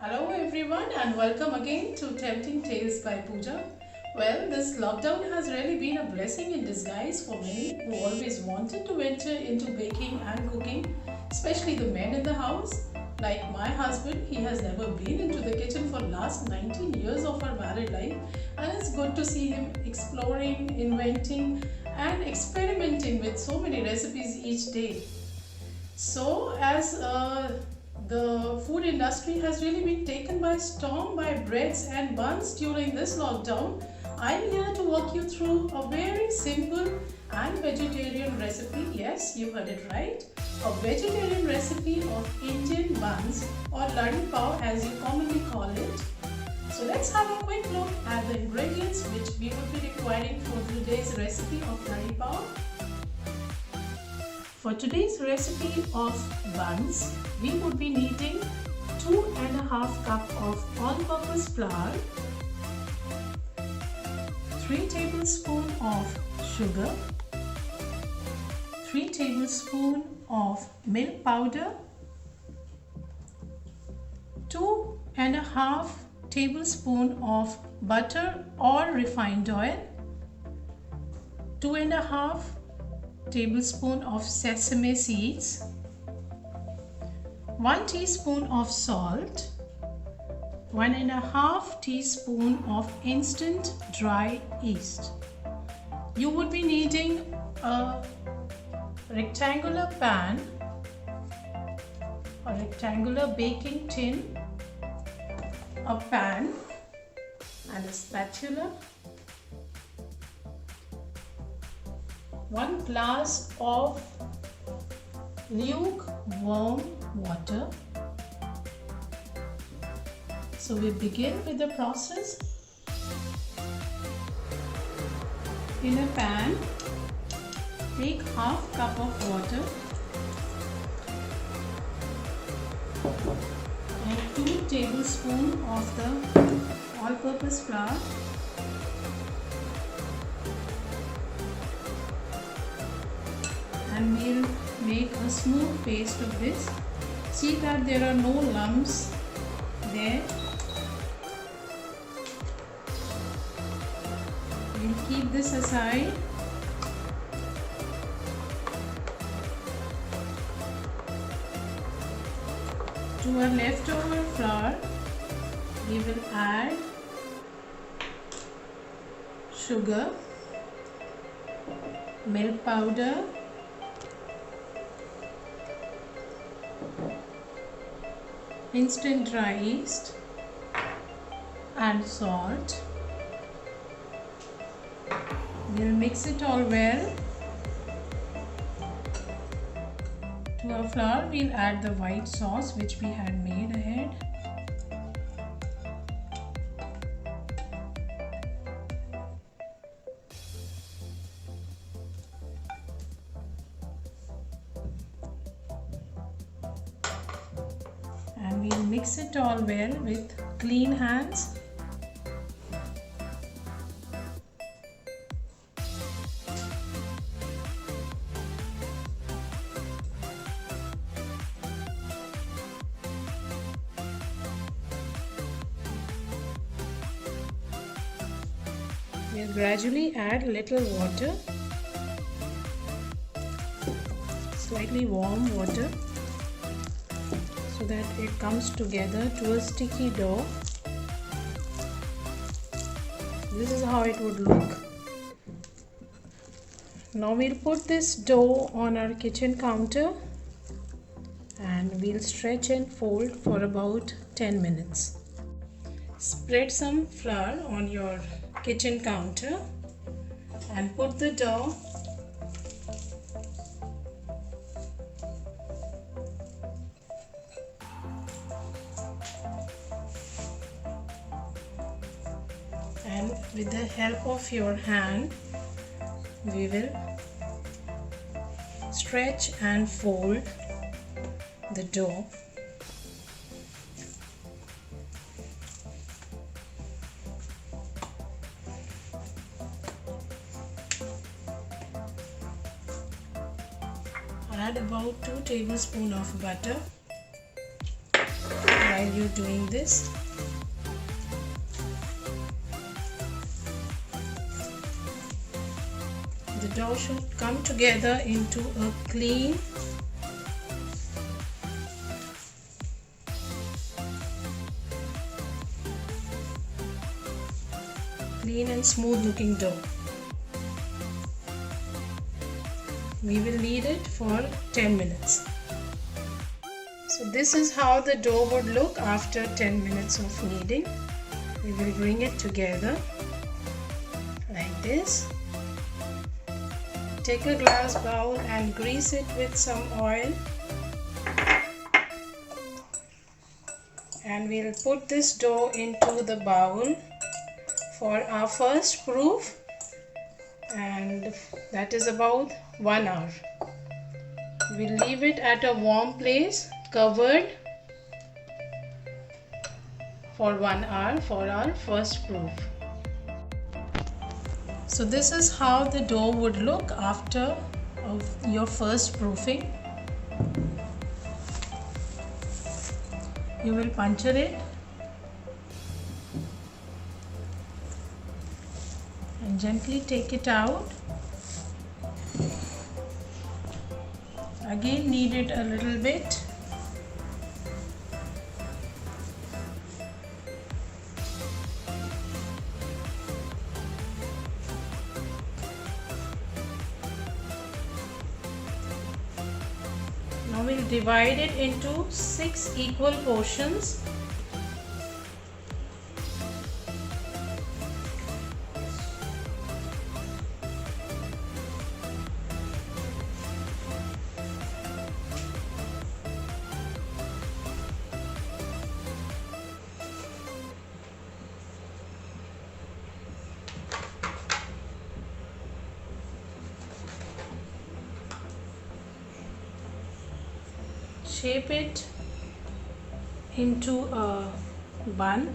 Hello everyone and welcome again to Tempting Tales by Pooja. Well, this lockdown has really been a blessing in disguise for many who always wanted to venture into baking and cooking, especially the men in the house. Like my husband, he has never been into the kitchen for last 19 years of our married life, and it's good to see him exploring, inventing and experimenting with so many recipes each day. So, as the food industry has really been taken by storm by breads and buns during this lockdown, I'm here to walk you through a very simple and vegetarian recipe. Yes, you heard it right. A vegetarian recipe of Indian buns or laddu pav as you commonly call it. So let's have a quick look at the ingredients which we would be requiring for today's recipe of laddu pav. For today's recipe of buns, we would be needing 2.5 cup of all-purpose flour, 3 tablespoons of sugar, 3 tablespoons of milk powder, 2.5 tablespoons of butter or refined oil, 2.5 tablespoon of sesame seeds, 1 teaspoon of salt, 1.5 teaspoon of instant dry yeast. You would be needing a rectangular pan, a rectangular baking tin, a pan and a spatula, 1 glass of lukewarm water. So we begin with the process. In a pan, take half cup of water and 2 tablespoons of the all-purpose flour. And we'll make a smooth paste of this. See that there are no lumps there. We'll keep this aside. To our leftover flour, we will add sugar, milk powder, instant dry yeast and salt. We'll mix it all well. To our flour, we'll add the white sauce which we had made ahead. And we'll mix it all well with clean hands. We'll gradually add little water, slightly warm water, so that it comes together to a sticky dough. This is how it would look. Now we'll put this dough on our kitchen counter and we'll stretch and fold for about 10 minutes. Spread some flour on your kitchen counter and put the dough and with the help of your hand we will stretch and fold the dough. Add about 2 tablespoons of butter. while you're doing this. The dough should come together into a clean and smooth looking dough. We will knead it for 10 minutes. So this is how the dough would look after 10 minutes of kneading. We will bring it together like this. Take a glass bowl and grease it with some oil. And we'll put this dough into the bowl for our first proof, and that is about 1 hour. We'll leave it at a warm place covered for 1 hour for our first proof. So this is how the dough would look after your first proofing. You will puncture it and gently take it out. Again knead it a little bit. Now we'll divide it into 6 equal portions. Shape it into a bun.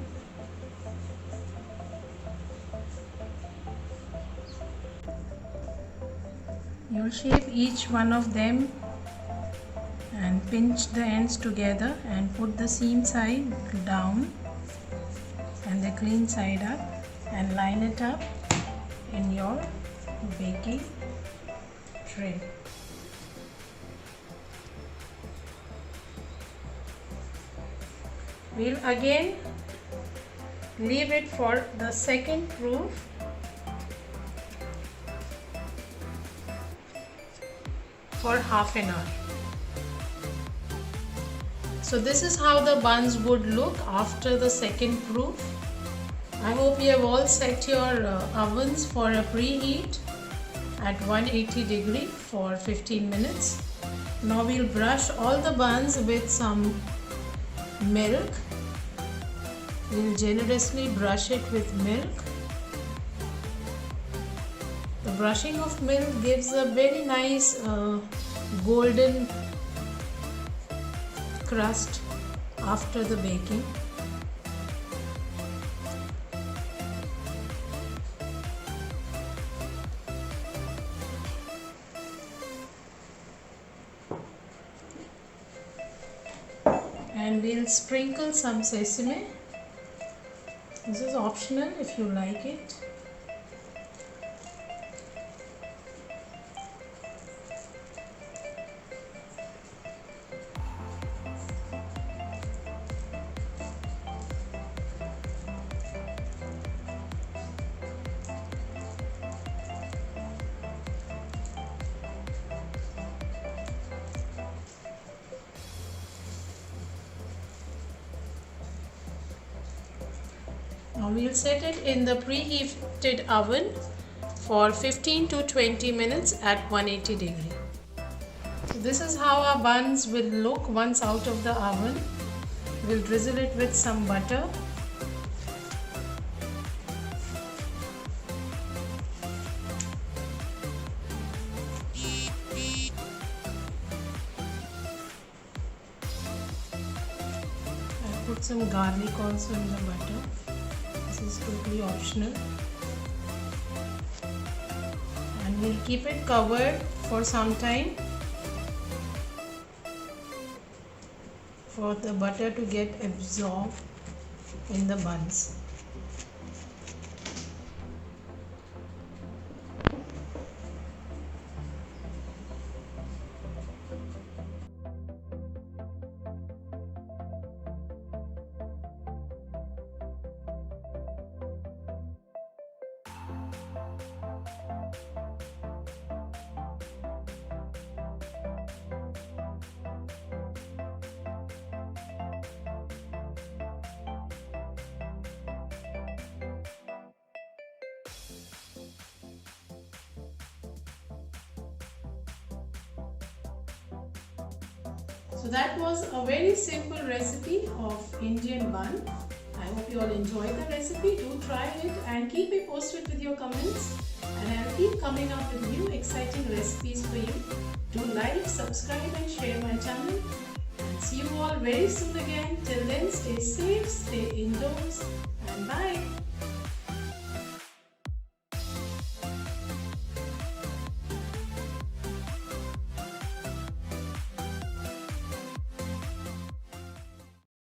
You'll shape each one of them and pinch the ends together and put the seam side down and the clean side up and line it up in your baking tray. We'll again leave it for the second proof. For half an hour. So this is how the buns would look after the second proof. I hope you have all set your ovens for a preheat at 180 degree for 15 minutes. Now we'll brush all the buns with some milk. We'll generously brush it with milk. The brushing of milk gives a very nice golden crust after the baking. And we'll sprinkle some sesame. This is optional if you like it. Now we'll set it in the preheated oven for 15 to 20 minutes at 180 degree. So this is how our buns will look once out of the oven. We'll drizzle it with some butter. I put some garlic also in the butter. This is totally optional. And we'll keep it covered for some time for the butter to get absorbed in the buns. So that was a very simple recipe of Indian bun. I hope you all enjoyed the recipe. Do try it and keep me posted with your comments. And I'll keep coming up with new exciting recipes for you. Do like, subscribe and share my channel. And see you all very soon again. Till then, stay safe, stay indoors and bye.